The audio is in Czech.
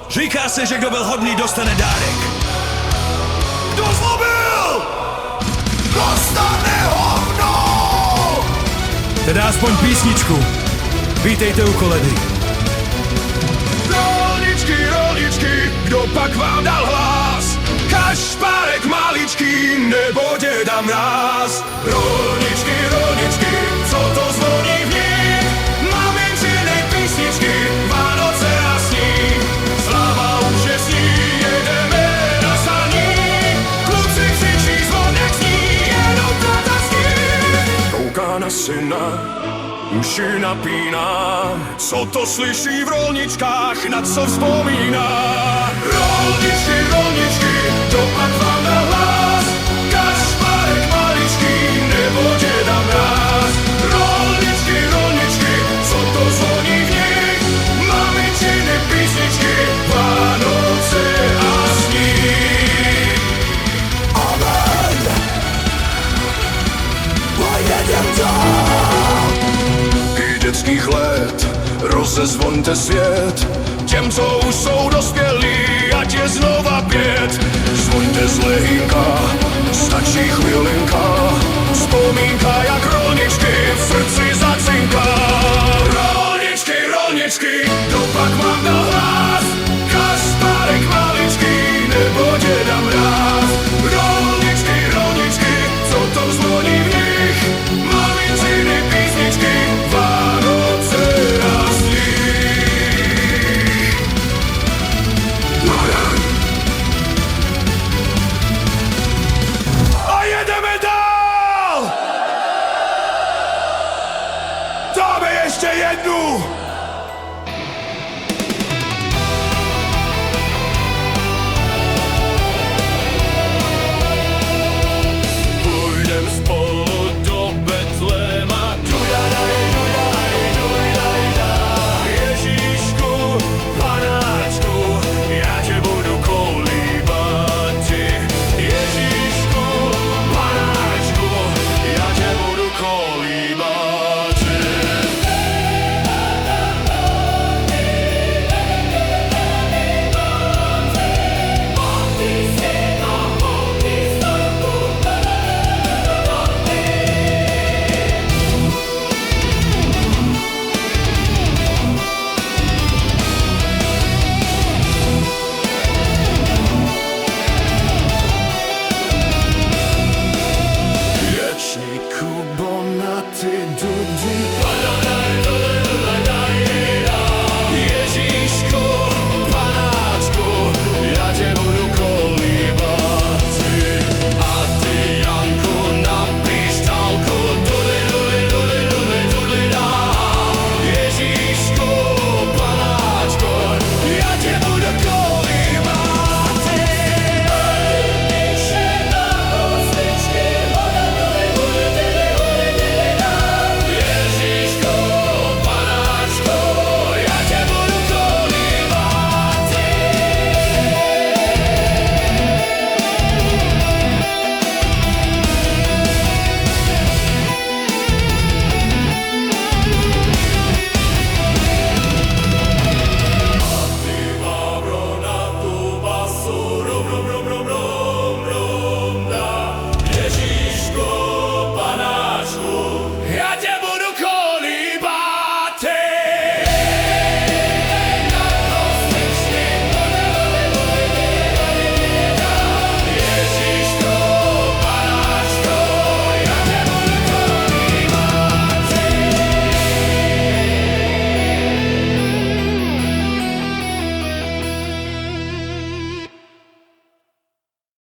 Říká se, že kdo byl hodný, dostane dárek. Kdo zlobil, dostane hovno! Teda aspoň písničku. Vítejte u koledy. Rolničky, kdo pak vám dal hlas? Kašpárek maličký, nebo děda Mráz. Rolničky, co to zvoní v nich? Maminčiny písničky, Vánoce a sníh. Sláva už je sní, jedeme na saní. Kluci křičí, zvonek zní, jenom táta sní. Kouká na syna, uši napíná, co to slyší v rolničkách, na co vzpomíná. Rolničky, to pak vám dal hlas. Kašpárek maličký, nebo děda Mráz. Rolničky, co to zvoní v nich? Maminčiny písničky, Vánoce a sníh. Amen. Pojedem dál. I dětských let rozezvoňte svět těm, co už jsou dospělí, ať je znova 5. Zvoňte z lehínka, stačí chvilinka, vzpomínka jak rolničky v srdci zacinká. Rolničky, kdo pak mám dal